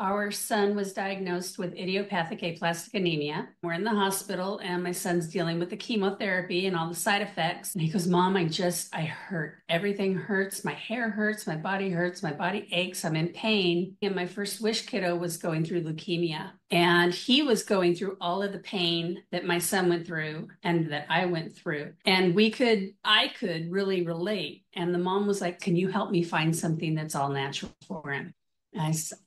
our son was diagnosed with idiopathic aplastic anemia. We're in the hospital and my son's dealing with the chemotherapy and all the side effects. And he goes, Mom, I hurt. Everything hurts. My hair hurts. My body aches. I'm in pain. And my first wish kiddo was going through leukemia. And he was going through all of the pain that my son went through and that I went through. And I could really relate. And the mom was like, can you help me find something that's all natural for him?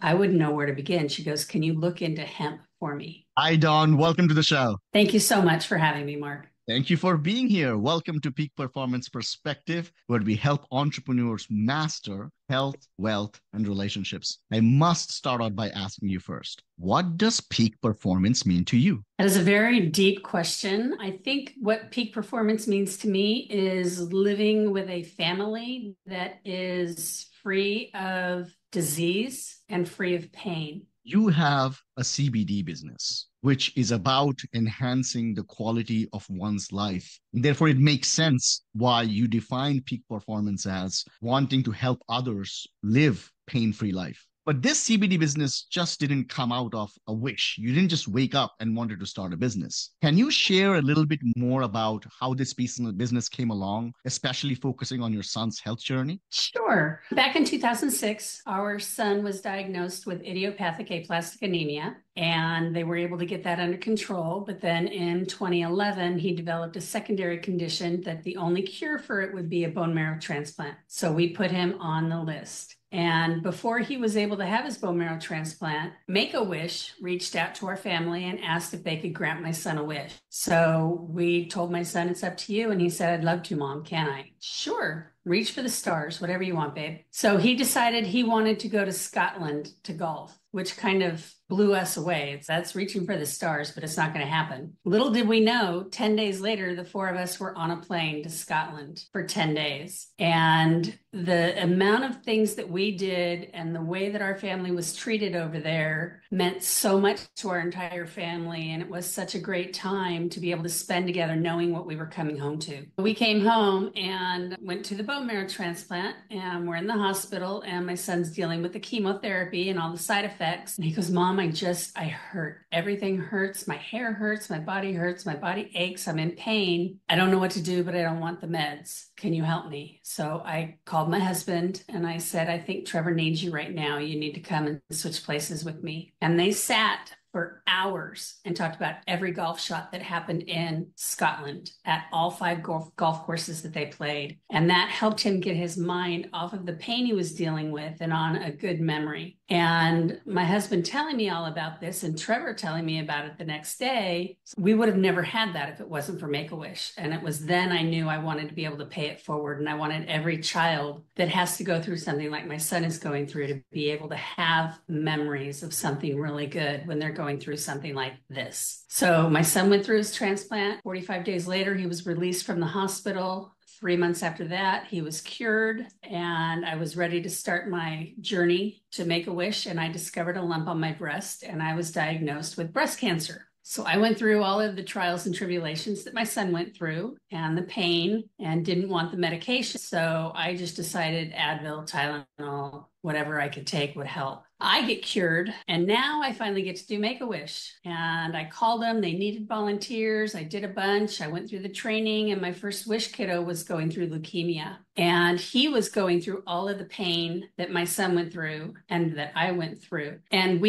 I wouldn't know where to begin. She goes, can you look into hemp for me? Hi, Don. Welcome to the show. Thank you so much for having me, Mark. Thank you for being here. Welcome to Peak Performance Perspective, where we help entrepreneurs master health, wealth, and relationships. I must start out by asking you first, what does peak performance mean to you? That is a very deep question. I think what peak performance means to me is living with a family that is free of disease and free of pain. You have a CBD business, which is about enhancing the quality of one's life. Therefore, it makes sense why you define peak performance as wanting to help others live pain-free life. But this CBD business just didn't come out of a wish. You didn't just wake up and wanted to start a business. Can you share a little bit more about how this business came along, especially focusing on your son's health journey? Sure. Back in 2006, our son was diagnosed with idiopathic aplastic anemia, and they were able to get that under control. But then in 2011, he developed a secondary condition that the only cure for it would be a bone marrow transplant. So we put him on the list. And before he was able to have his bone marrow transplant, Make-A-Wish reached out to our family and asked if they could grant my son a wish. So we told my son, it's up to you. And he said, I'd love to, Mom. Can I? Sure. Reach for the stars, whatever you want, babe. So he decided he wanted to go to Scotland to golf, which kind of blew us away. That's reaching for the stars, but it's not going to happen. Little did we know, 10 days later, the four of us were on a plane to Scotland for 10 days. And the amount of things that we did and the way that our family was treated over there meant so much to our entire family. And it was such a great time to be able to spend together knowing what we were coming home to. We came home and went to the bone marrow transplant, and we're in the hospital, and my son's dealing with the chemotherapy and all the side effects. And he goes, Mom, I hurt. Everything hurts. My hair hurts. My body aches. I'm in pain. I don't know what to do, but I don't want the meds. Can you help me? So I called my husband and I said, I think Trevor needs you right now. You need to come and switch places with me. And they sat for hours and talked about every golf shot that happened in Scotland at all 5 golf courses that they played. And that helped him get his mind off of the pain he was dealing with and on a good memory. And my husband telling me all about this and Trevor telling me about it the next day, we would have never had that if it wasn't for Make-A-Wish. And it was then I knew I wanted to be able to pay it forward. And I wanted every child that has to go through something like my son is going through to be able to have memories of something really good when they're going through something like this. So my son went through his transplant. 45 days later, he was released from the hospital. 3 months after that, he was cured, and I was ready to start my journey to Make-A-Wish, and I discovered a lump on my breast, and I was diagnosed with breast cancer. So I went through all of the trials and tribulations that my son went through and the pain and didn't want the medication. So I just decided Advil, Tylenol, whatever I could take would help. I get cured, and now I finally get to do Make-A-Wish. And I called them. They needed volunteers. I did a bunch. I went through the training, and my first wish kiddo was going through leukemia. And he was going through all of the pain that my son went through and that I went through. And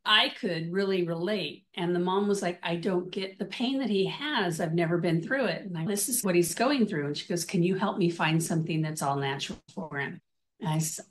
I could really relate. And the mom was like, I don't get the pain that he has. I've never been through it. And this is what he's going through. And she goes, can you help me find something that's all natural for him?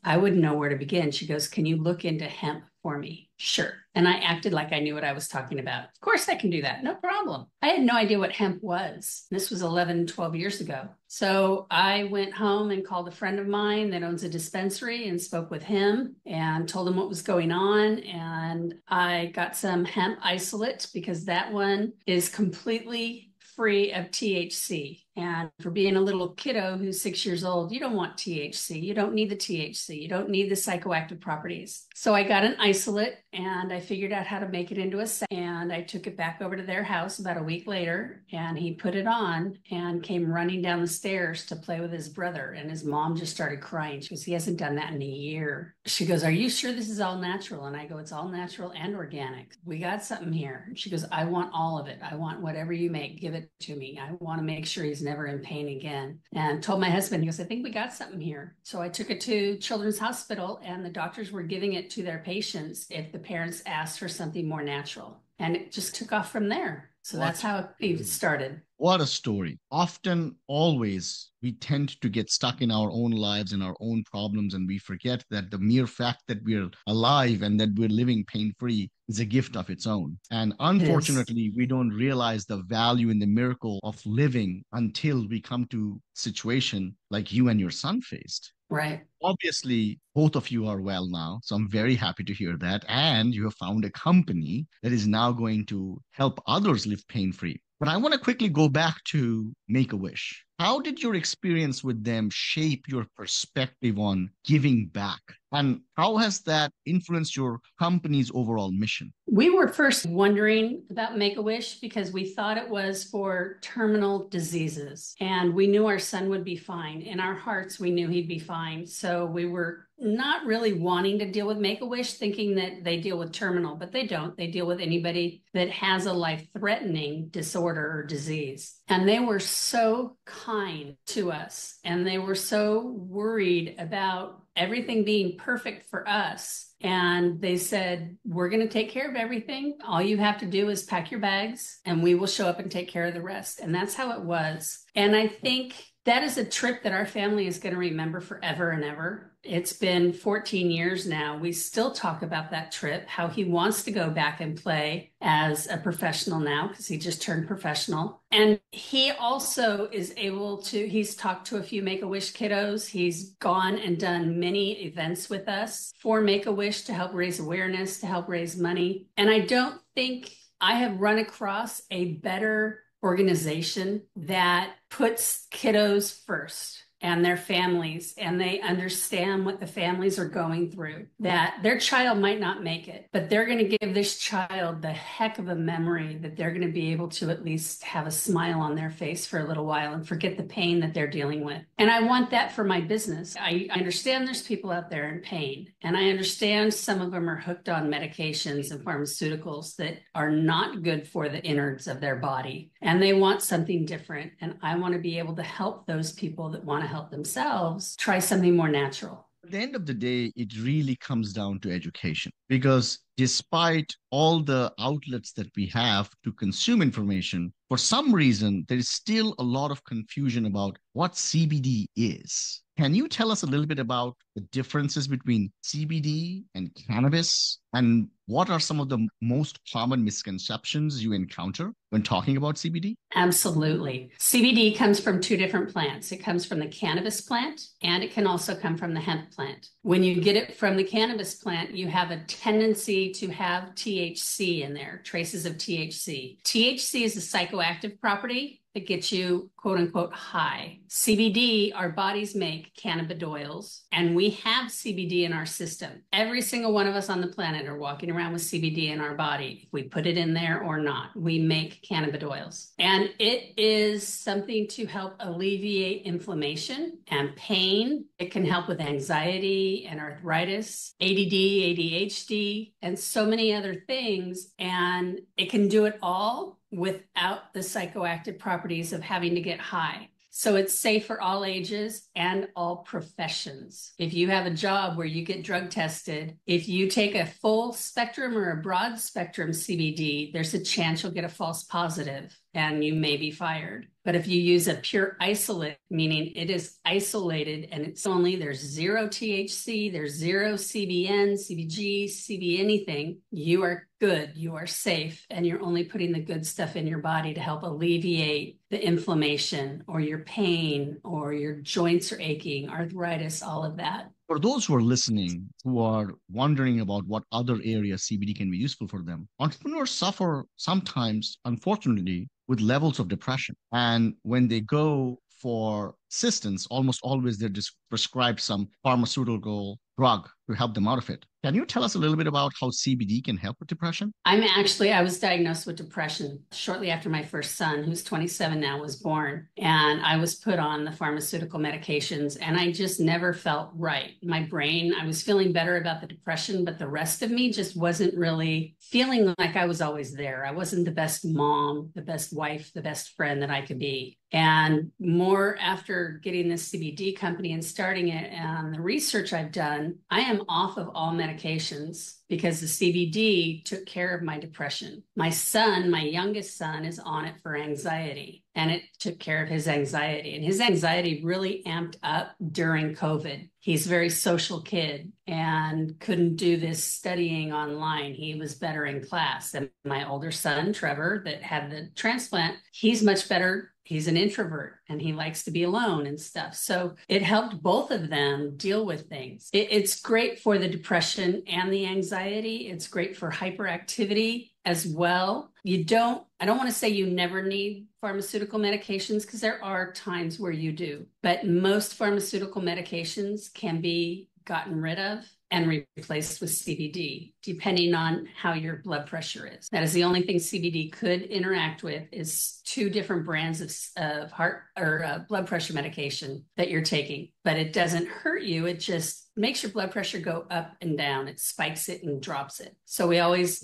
I wouldn't know where to begin. She goes, can you look into hemp for me? Sure. And I acted like I knew what I was talking about. Of course I can do that. No problem. I had no idea what hemp was. This was 11, 12 years ago. So I went home and called a friend of mine that owns a dispensary and spoke with him and told him what was going on. And I got some hemp isolate because that one is completely free of THC. And for being a little kiddo who's 6 years old, you don't want THC. You don't need the THC. You don't need the psychoactive properties. So I got an isolate and I figured out how to make it into a set. And I took it back over to their house about a week later, and he put it on and came running down the stairs to play with his brother. And his mom just started crying. She goes, he hasn't done that in a year. She goes, are you sure this is all natural? And I go, it's all natural and organic. We got something here. She goes, I want all of it. I want whatever you make. Give it to me. I want to make sure he's never in pain again. And told my husband, he goes, I think we got something here. So I took it to Children's Hospital, and the doctors were giving it to their patients if the parents asked for something more natural. And it just took off from there. So that's how it started. What a story. Often, always, we tend to get stuck in our own lives and our own problems, and we forget that the mere fact that we're alive and that we're living pain-free is a gift of its own. And unfortunately, we don't realize the value in the miracle of living until we come to a situation like you and your son faced. Right. Obviously, both of you are well now, so I'm very happy to hear that. And you have found a company that is now going to help others live pain-free. But I want to quickly go back to Make-A-Wish. How did your experience with them shape your perspective on giving back? And how has that influenced your company's overall mission? We were first wondering about Make-A-Wish because we thought it was for terminal diseases. And we knew our son would be fine. In our hearts, we knew he'd be fine. So we were not really wanting to deal with Make-A-Wish, thinking that they deal with terminal, but they don't. They deal with anybody that has a life-threatening disorder or disease. And they were so kind to us, and they were so worried about everything being perfect for us. And they said, we're going to take care of everything. All you have to do is pack your bags and we will show up and take care of the rest. And that's how it was. And I think that is a trip that our family is going to remember forever and ever. It's been 14 years now. We still talk about that trip, how he wants to go back and play as a professional now because he just turned professional. And he also is able to, he's talked to a few Make-A-Wish kiddos. He's gone and done many events with us for Make-A-Wish to help raise awareness, to help raise money. And I don't think I have run across a better organization that puts kiddos first and their families, and they understand what the families are going through, that their child might not make it, but they're going to give this child the heck of a memory that they're going to be able to at least have a smile on their face for a little while and forget the pain that they're dealing with. And I want that for my business. I understand there's people out there in pain, and I understand some of them are hooked on medications and pharmaceuticals that are not good for the innards of their body, and they want something different. And I want to be able to help those people that want to help themselves try something more natural. At the end of the day, it really comes down to education, because despite all the outlets that we have to consume information, for some reason, there is still a lot of confusion about what CBD is. Can you tell us a little bit about the differences between CBD and cannabis? And what are some of the most common misconceptions you encounter when talking about CBD? Absolutely. CBD comes from two different plants. It comes from the cannabis plant, and it can also come from the hemp plant. When you get it from the cannabis plant, you have a tendency to have THC in there, traces of THC. THC is a psychoactive property that gets you, quote unquote, high. CBD, our bodies make cannabidiol, and we have CBD in our system. Every single one of us on the planet are walking around with CBD in our body. If we put it in there or not, we make cannabidiol. And it is something to help alleviate inflammation and pain. It can help with anxiety and arthritis, ADD, ADHD, and so many other things. And it can do it all without the psychoactive properties of having to get high. So it's safe for all ages and all professions. If you have a job where you get drug tested, if you take a full spectrum or a broad spectrum CBD, there's a chance you'll get a false positive and you may be fired. But if you use a pure isolate, meaning it is isolated and it's only, there's zero THC, there's zero CBN, CBG, CB anything, you are good, you are safe, and you're only putting the good stuff in your body to help alleviate the inflammation or your pain or your joints are aching, arthritis, all of that. For those who are listening, who are wondering about what other areas CBD can be useful for them, entrepreneurs suffer sometimes, unfortunately, with levels of depression. And when they go for assistance, almost always they're just prescribed some pharmaceutical drug to help them out of it. Can you tell us a little bit about how CBD can help with depression? I was diagnosed with depression shortly after my first son, who's 27 now, was born. And I was put on the pharmaceutical medications and I just never felt right. My brain, I was feeling better about the depression, but the rest of me just wasn't really feeling like I was always there. I wasn't the best mom, the best wife, the best friend that I could be. And more after getting this CBD company and starting it and the research I've done, I am off of all medications because the CBD took care of my depression. My son, my youngest son, is on it for anxiety, and it took care of his anxiety. And his anxiety really amped up during COVID. He's a very social kid and couldn't do this studying online. He was better in class. And my older son, Trevor, that had the transplant, he's much better. He's an introvert and he likes to be alone and stuff. So it helped both of them deal with things. It's great for the depression and the anxiety. It's great for hyperactivity as well. I don't want to say you never need pharmaceutical medications because there are times where you do, but most pharmaceutical medications can be gotten rid of and replaced with CBD, depending on how your blood pressure is. That is the only thing CBD could interact with is 2 different brands of heart or blood pressure medication that you're taking, but it doesn't hurt you. It just makes your blood pressure go up and down. It spikes it and drops it. So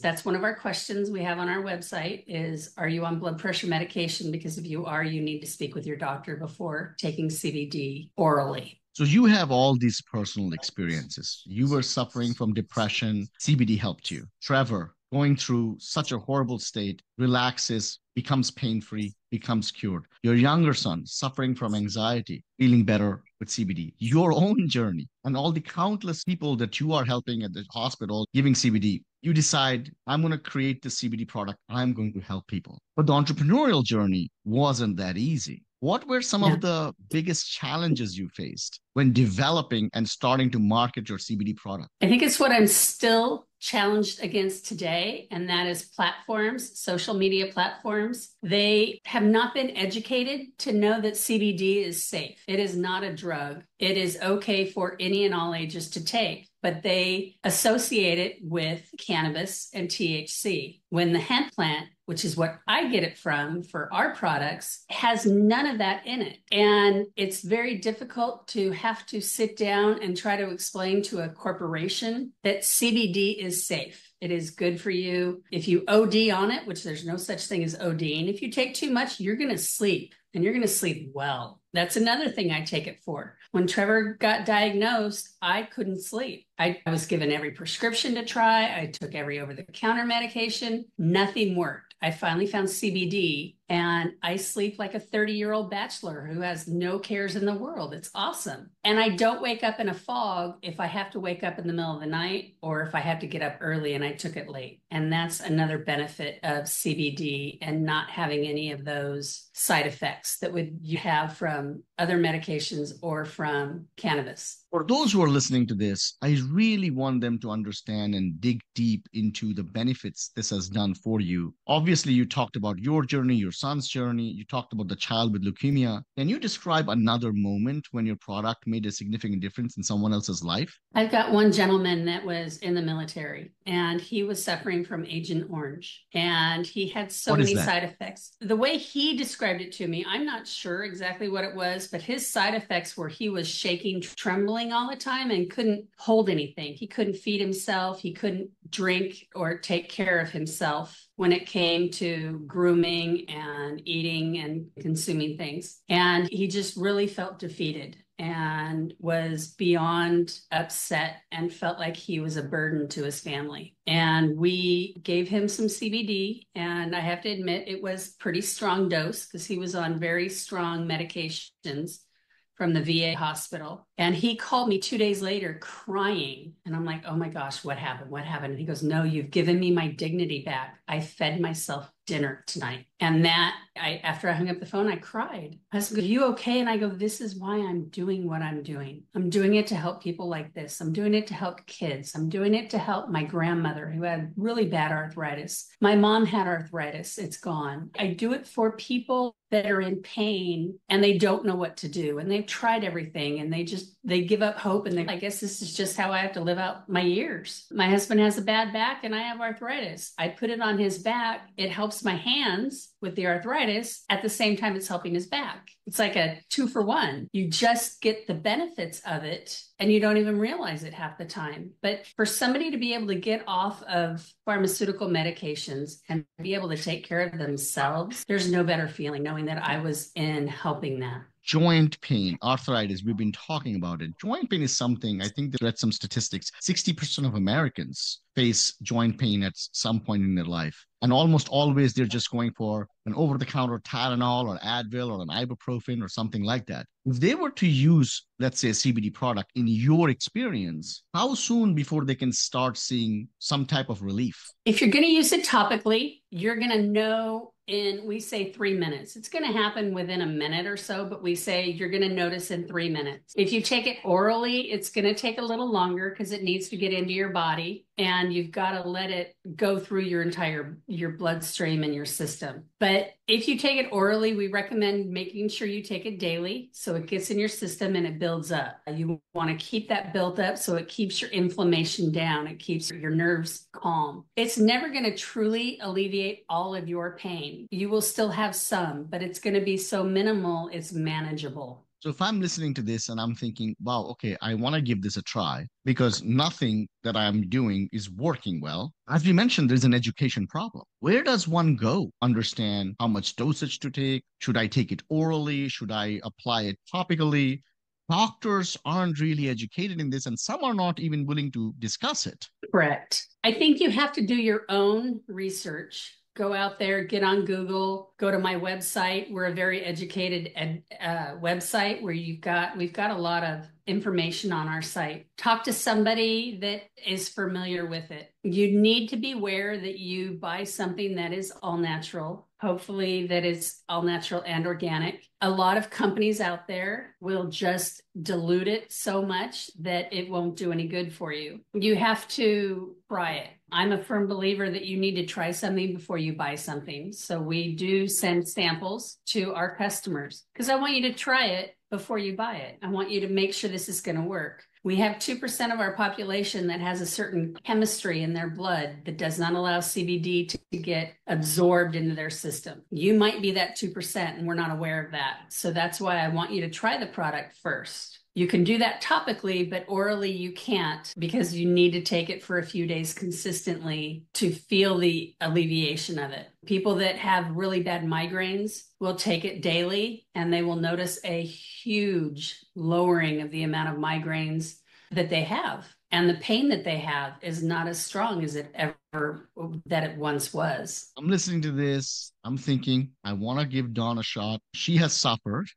that's one of our questions we have on our website is, are you on blood pressure medication? Because if you are, you need to speak with your doctor before taking CBD orally. So you have all these personal experiences. You were suffering from depression. CBD helped you. Trevor, going through such a horrible state, relaxes, becomes pain-free, becomes cured. Your younger son, suffering from anxiety, feeling better with CBD. Your own journey and all the countless people that you are helping at the hospital giving CBD. You decide, I'm going to create the CBD product. I'm going to help people. But the entrepreneurial journey wasn't that easy. What were some of the biggest challenges you faced when developing and starting to market your CBD product? I think it's what I'm still challenged against today, and that is platforms, social media platforms. They have not been educated to know that CBD is safe. It is not a drug. It is okay for any and all ages to take, but they associate it with cannabis and THC. When the hemp plant, which is what I get it from for our products, has none of that in it. And it's very difficult to have to sit down and try to explain to a corporation that CBD is safe. It is good for you. If you OD on it, which there's no such thing as ODing, if you take too much, you're going to sleep and you're going to sleep well. That's another thing I take it for. When Trevor got diagnosed, I couldn't sleep. I was given every prescription to try. I took every over-the-counter medication. Nothing worked. I finally found CBD and I sleep like a 30-year-old bachelor who has no cares in the world. It's awesome. And I don't wake up in a fog if I have to wake up in the middle of the night or if I have to get up early and I took it late. And that's another benefit of CBD and not having any of those side effects that you have from other medications or from cannabis. For those who are listening to this, I really want them to understand and dig deep into the benefits this has done for you. Obviously, you talked about your journey, your son's journey. You talked about the child with leukemia. Can you describe another moment when your product made a significant difference in someone else's life? I've got one gentleman that was in the military and he was suffering from Agent Orange and he had so many side effects. The way he described it to me, I'm not sure exactly what it was, but his side effects were he was shaking, trembling all the time and couldn't hold anything. He couldn't feed himself. He couldn't drink or take care of himself when it came to grooming and eating and consuming things. And he just really felt defeated and was beyond upset and felt like he was a burden to his family. And we gave him some CBD, and I have to admit it was pretty strong dose because he was on very strong medications from the VA hospital. And he called me 2 days later crying. And I'm like, oh my gosh, what happened? What happened? And he goes, no, you've given me my dignity back. I fed myself dinner tonight. And after I hung up the phone, I cried. I said, are you okay? And I go, this is why I'm doing what I'm doing. I'm doing it to help people like this. I'm doing it to help kids. I'm doing it to help my grandmother who had really bad arthritis. My mom had arthritis. It's gone. I do it for people that are in pain and they don't know what to do. And they've tried everything and they give up hope. And I guess this is just how I have to live out my years. My husband has a bad back and I have arthritis. I put it on his back. It helps my hands with the arthritis. At the same time, it's helping his back. It's like a 2-for-1. You just get the benefits of it and you don't even realize it half the time. But for somebody to be able to get off of pharmaceutical medications and be able to take care of themselves, there's no better feeling knowing that I was in helping that. Joint pain, arthritis, we've been talking about it. Joint pain is something, I think, I read some statistics, 60% of Americans face joint pain at some point in their life. And almost always they're just going for an over-the-counter Tylenol or Advil or an ibuprofen or something like that. If they were to use, let's say, a CBD product, in your experience, how soon before they can start seeing some type of relief? If you're going to use it topically, you're going to know we say 3 minutes. It's going to happen within a minute or so, but we say you're going to notice in 3 minutes. If you take it orally, it's going to take a little longer because it needs to get into your body and you've got to let it go through your bloodstream and your system. But if you take it orally, we recommend making sure you take it daily so it gets in your system and it builds up. You want to keep that built up so it keeps your inflammation down. It keeps your nerves calm. It's never going to truly alleviate all of your pain. You will still have some, but it's going to be so minimal, it's manageable. So if I'm listening to this and I'm thinking, wow, okay, I want to give this a try because nothing that I'm doing is working well. As we mentioned, there's an education problem. Where does one go? Understand how much dosage to take? Should I take it orally? Should I apply it topically? Doctors aren't really educated in this, and some are not even willing to discuss it. Correct. I think you have to do your own research. Go out there, get on Google, go to my website. We're a very educated website where we've got a lot of information on our site. Talk to somebody that is familiar with it. You need to be aware that you buy something that is all natural, hopefully that is all natural and organic. A lot of companies out there will just dilute it so much that it won't do any good for you. You have to try it. I'm a firm believer that you need to try something before you buy something. So we do send samples to our customers because I want you to try it before you buy it. I want you to make sure this is going to work. We have 2% of our population that has a certain chemistry in their blood that does not allow CBD to get absorbed into their system. You might be that 2% and we're not aware of that. So that's why I want you to try the product first. You can do that topically, but orally you can't because you need to take it for a few days consistently to feel the alleviation of it. People that have really bad migraines will take it daily and they will notice a huge lowering of the amount of migraines that they have. And the pain that they have is not as strong as it once was. I'm listening to this. I'm thinking, I want to give Dawn a shot. She has suffered.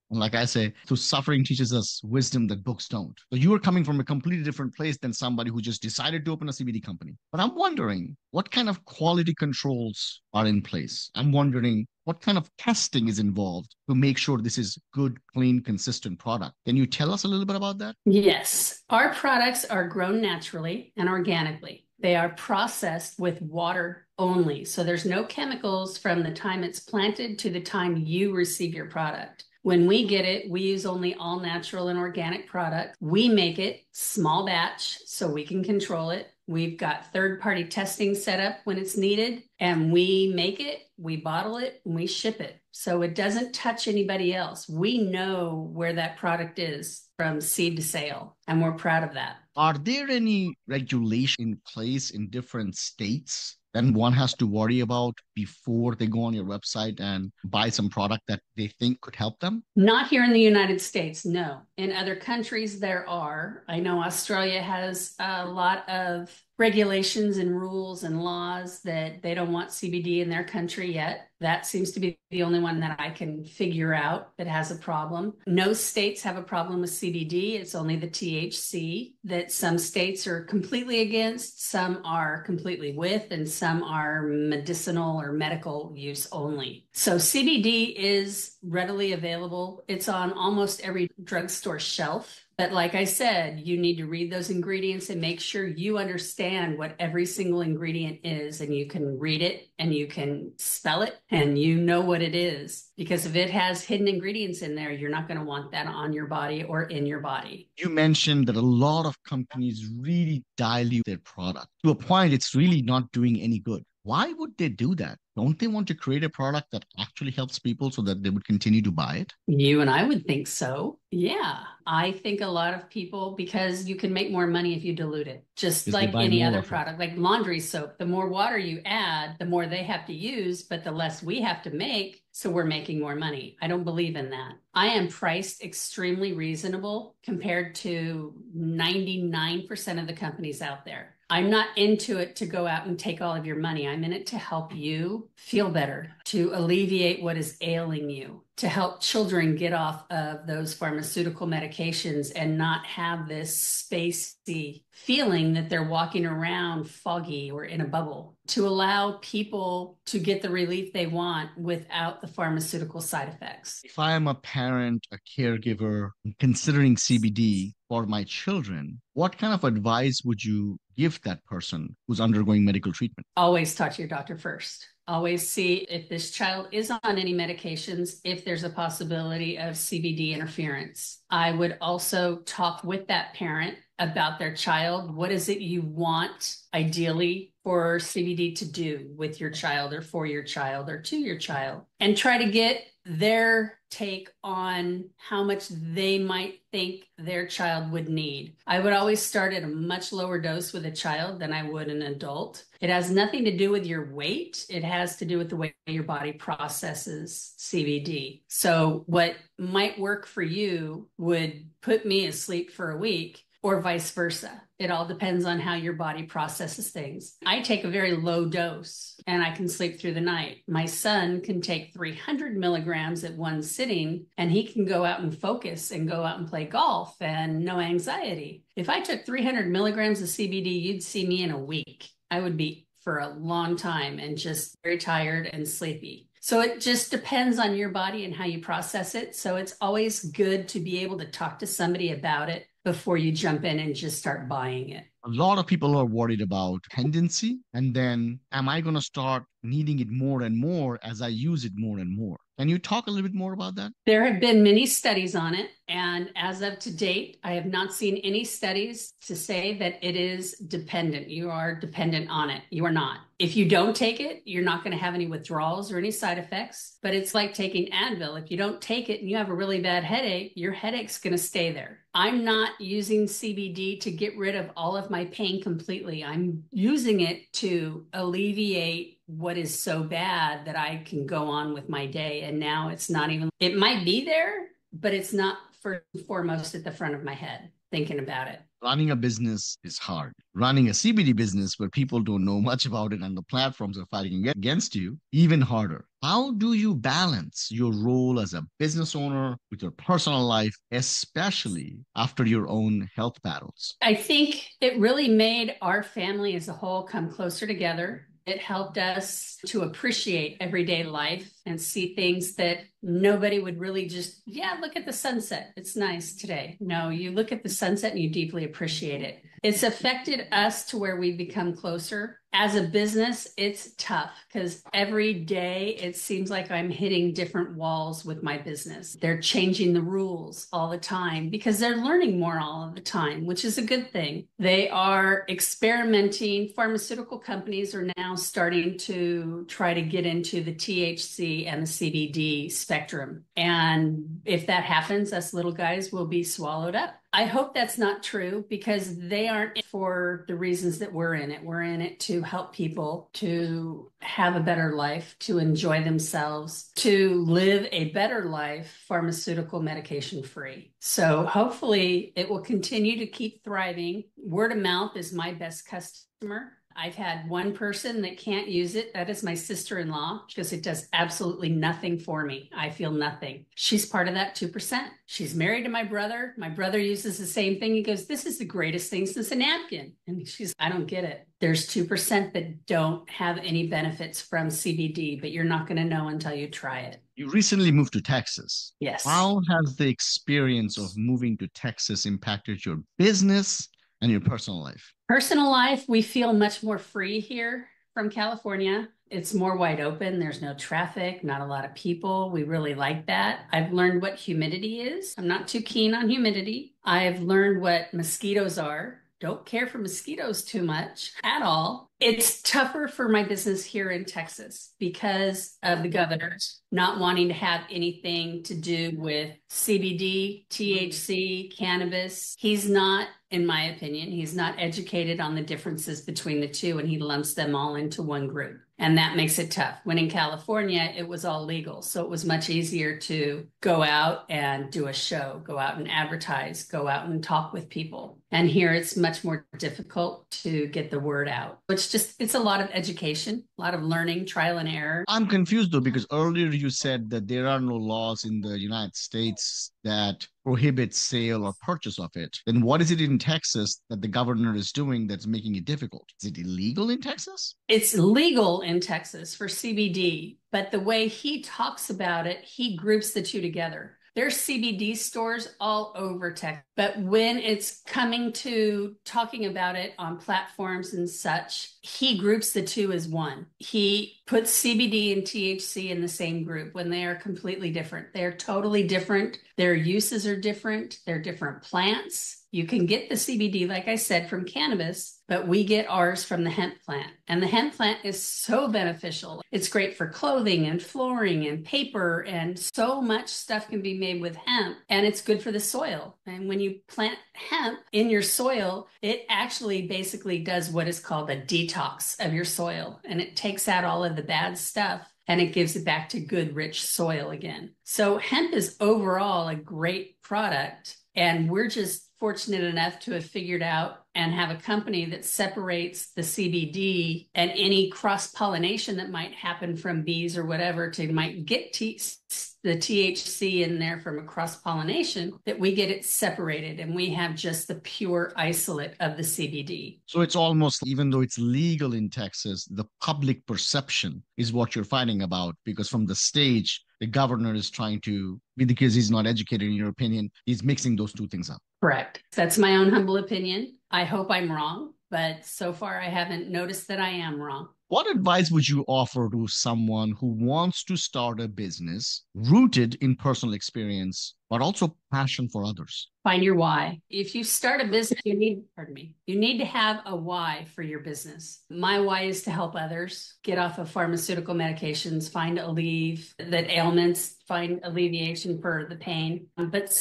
And like I say, so suffering teaches us wisdom that books don't. So you are coming from a completely different place than somebody who just decided to open a CBD company. But I'm wondering what kind of quality controls are in place. I'm wondering what kind of testing is involved to make sure this is good, clean, consistent product. Can you tell us a little bit about that? Yes. Our products are grown naturally and organically. They are processed with water only. So there's no chemicals from the time it's planted to the time you receive your product. When we get it, we use only all natural and organic product. We make it small batch so we can control it. We've got third-party testing set up when it's needed, and we make it, we bottle it, and we ship it. So it doesn't touch anybody else. We know where that product is from seed to sale, and we're proud of that. Are there any regulation in place in different states that one has to worry about before they go on your website and buy some product that they think could help them? Not here in the United States, no. In other countries, there are. I know Australia has a lot of regulations and rules and laws that they don't want CBD in their country yet. That seems to be the only one that I can figure out that has a problem. No states have a problem with CBD. It's only the THC that some states are completely against, some are completely with, and some are medicinal or medical use only. So CBD is readily available. It's on almost every drugstore shelf. But like I said, you need to read those ingredients and make sure you understand what every single ingredient is, and you can read it and you can spell it and you know what it is. Because if it has hidden ingredients in there, you're not going to want that on your body or in your body. You mentioned that a lot of companies really dilute their product to a point it's really not doing any good. Why would they do that? Don't they want to create a product that actually helps people so that they would continue to buy it? You and I would think so. Yeah. I think a lot of people, because you can make more money if you dilute it, just Because they like buy any more other of it. product, like laundry soap. The more water you add, the more they have to use, but the less we have to make. So we're making more money. I don't believe in that. I am priced extremely reasonable compared to 99% of the companies out there. I'm not into it to go out and take all of your money. I'm in it to help you feel better, to alleviate what is ailing you, to help children get off of those pharmaceutical medications and not have this spacey feeling that they're walking around foggy or in a bubble, to allow people to get the relief they want without the pharmaceutical side effects. If I am a parent, a caregiver, considering CBD for my children, what kind of advice would you give that person who's undergoing medical treatment? Always talk to your doctor first. Always see if this child is on any medications, if there's a possibility of CBD interference. I would also talk with that parent about their child. What is it you want, ideally, for CBD to do with your child or for your child or to your child? And try to get their take on how much they might think their child would need. I would always start at a much lower dose with a child than I would an adult. It has nothing to do with your weight. It has to do with the way your body processes CBD. So what might work for you would put me asleep for a week, or vice versa. It all depends on how your body processes things. I take a very low dose and I can sleep through the night. My son can take 300 milligrams at one sitting and he can go out and focus and go out and play golf and no anxiety. If I took 300 milligrams of CBD, you'd see me in a week. I would be for a long time and just very tired and sleepy. So it just depends on your body and how you process it. So it's always good to be able to talk to somebody about it before you jump in and just start buying it. A lot of people are worried about tendency, and then am I going to start needing it more and more as I use it more and more? Can you talk a little bit more about that? There have been many studies on it, and as of to date, I have not seen any studies to say that it is dependent. You are dependent on it. You are not. If you don't take it, you're not going to have any withdrawals or any side effects, but it's like taking Advil. If you don't take it and you have a really bad headache, your headache's going to stay there. I'm not using CBD to get rid of all of my pain completely. I'm using it to alleviate what is so bad that I can go on with my day. And now it's not even, it might be there, but it's not first and foremost at the front of my head thinking about it. Running a business is hard. Running a CBD business where people don't know much about it and the platforms are fighting against you, even harder. How do you balance your role as a business owner with your personal life, especially after your own health battles? I think it really made our family as a whole come closer together. It helped us to appreciate everyday life and see things that nobody would really just, yeah, look at the sunset. It's nice today. No, you look at the sunset and you deeply appreciate it. It's affected us to where we become closer. As a business, it's tough because every day it seems like I'm hitting different walls with my business. They're changing the rules all the time because they're learning more all of the time, which is a good thing. They are experimenting. Pharmaceutical companies are now starting to try to get into the THC and the CBD spectrum. And if that happens, us little guys will be swallowed up. I hope that's not true because they aren't for the reasons that we're in it. We're in it to help people to have a better life, to enjoy themselves, to live a better life, pharmaceutical medication free. So hopefully it will continue to keep thriving. Word of mouth is my best customer. I've had one person that can't use it. That is my sister-in-law because it does absolutely nothing for me. I feel nothing. She's part of that 2%. She's married to my brother. My brother uses the same thing. He goes, this is the greatest thing since a napkin. And I don't get it. There's 2% that don't have any benefits from CBD, but you're not going to know until you try it. You recently moved to Texas. Yes. How has the experience of moving to Texas impacted your business and your personal life? Personal life, we feel much more free here from California. It's more wide open. There's no traffic, not a lot of people. We really like that. I've learned what humidity is. I'm not too keen on humidity. I've learned what mosquitoes are. Don't care for mosquitoes too much at all. It's tougher for my business here in Texas because of the governors not wanting to have anything to do with CBD, THC, cannabis. He's not, in my opinion, he's not educated on the differences between the two, and he lumps them all into one group. And that makes it tough. When in California, it was all legal. So it was much easier to go out and do a show, go out and advertise, go out and talk with people. And here it's much more difficult to get the word out. It's a lot of education, a lot of learning, trial and error. I'm confused though, because earlier you said that there are no laws in the United States that prohibit sale or purchase of it. Then what is it in Texas that the governor is doing that's making it difficult? Is it illegal in Texas? It's legal in Texas for CBD, but the way he talks about it, he groups the two together. There's CBD stores all over Texas, but when it's coming to talking about it on platforms and such, he groups the two as one. He puts CBD and THC in the same group when they are completely different. They're totally different. Their uses are different. They're different plants. You can get the CBD, like I said, from cannabis, but we get ours from the hemp plant. And the hemp plant is so beneficial. It's great for clothing and flooring and paper, and so much stuff can be made with hemp, and it's good for the soil. And when you plant hemp in your soil, it actually basically does what is called a detox of your soil, and it takes out all of the bad stuff and it gives it back to good, rich soil again. So hemp is overall a great product, and we're just fortunate enough to have figured out and have a company that separates the CBD and any cross-pollination that might happen from bees or whatever to might get the THC in there from a cross-pollination, that we get it separated and we have just the pure isolate of the CBD. So it's almost, even though it's legal in Texas, the public perception is what you're fighting about, because from the stage, the governor is trying to, because he's not educated in your opinion, he's mixing those two things up. Correct. That's my own humble opinion. I hope I'm wrong, but so far I haven't noticed that I am wrong. What advice would you offer to someone who wants to start a business rooted in personal experience, but also passion for others? Find your why. If you start a business, you need to have a why for your business. My why is to help others get off of pharmaceutical medications, find ailments, find alleviation for the pain. But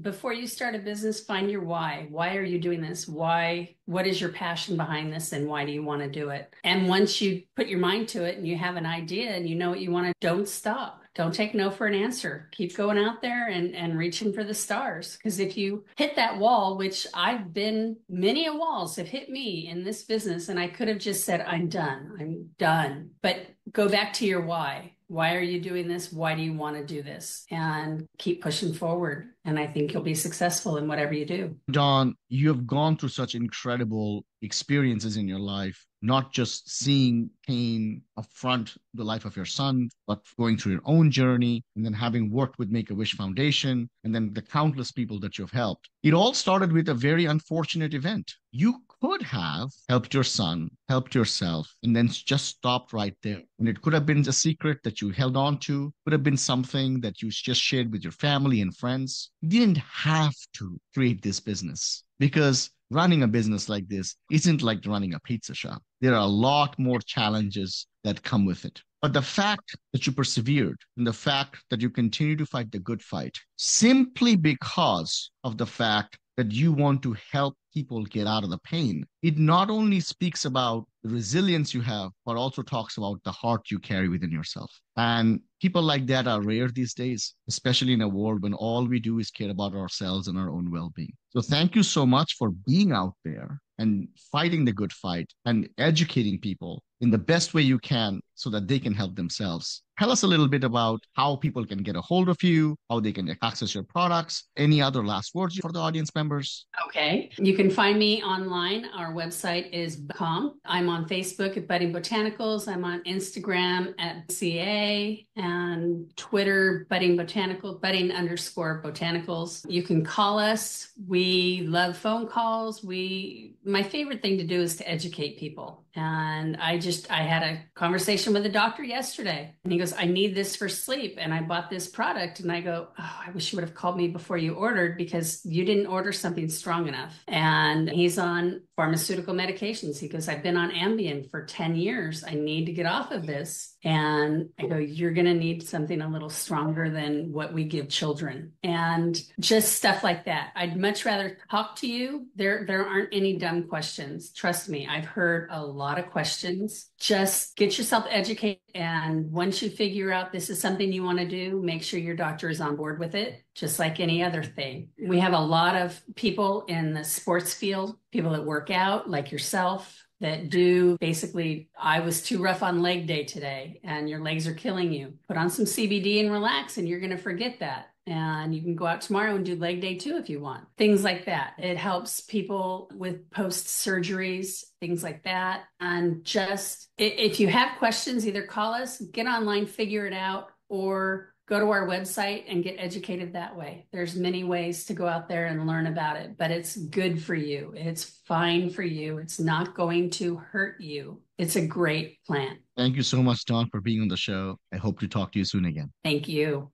before you start a business, find your why. Why are you doing this? Why? What is your passion behind this, and why do you want to do it? And once you put your mind to it and you have an idea and you know what you want to, don't stop. Don't take no for an answer. Keep going out there and reaching for the stars. Because if you hit that wall, which many a walls have hit me in this business, and I could have just said, I'm done. But go back to your why. Why are you doing this? Why do you want to do this? And keep pushing forward. And I think you'll be successful in whatever you do. Dawn, you have gone through such incredible experiences in your life, not just seeing pain affront the life of your son, but going through your own journey, and then having worked with Make-A-Wish Foundation, and then the countless people that you've helped. It all started with a very unfortunate event. You could have helped your son, helped yourself, and then just stopped right there. And it could have been a secret that you held on to, could have been something that you just shared with your family and friends. You didn't have to create this business, because running a business like this isn't like running a pizza shop. There are a lot more challenges that come with it. But the fact that you persevered, and the fact that you continue to fight the good fight, simply because of the fact that you want to help people get out of the pain, it not only speaks about the resilience you have, but also talks about the heart you carry within yourself. And people like that are rare these days, especially in a world when all we do is care about ourselves and our own well being. So, thank you so much for being out there and fighting the good fight and educating people in the best way you can so that they can help themselves. Tell us a little bit about how people can get a hold of you, how they can access your products. Any other last words for the audience members? Okay. You can find me online. Our website is .com. I'm on Facebook at Budding Botanicals. I'm on Instagram at CA and Twitter, Budding Botanical, Budding_Botanicals. You can call us. We love phone calls. My favorite thing to do is to educate people. And I had a conversation with a doctor yesterday and he goes, I need this for sleep. And I bought this product and I go, oh, I wish you would have called me before you ordered because you didn't order something strong enough. And he's on pharmaceutical medications. He goes, I've been on Ambien for 10 years. I need to get off of this. And I go, you're going to need something a little stronger than what we give children. And just stuff like that. I'd much rather talk to you. There aren't any dumb questions. Trust me, I've heard a lot of questions. Just get yourself educated. And once you figure out this is something you want to do, make sure your doctor is on board with it, just like any other thing. We have a lot of people in the sports field, people that work out like yourself, that do basically, I was too rough on leg day today and your legs are killing you. Put on some CBD and relax and you're going to forget that. And you can go out tomorrow and do leg day too if you want. Things like that. It helps people with post surgeries, things like that. And just, if you have questions, either call us, get online, figure it out, or go to our website and get educated that way. There's many ways to go out there and learn about it, but it's good for you. It's fine for you. It's not going to hurt you. It's a great plant. Thank you so much, Dawn, for being on the show. I hope to talk to you soon again. Thank you.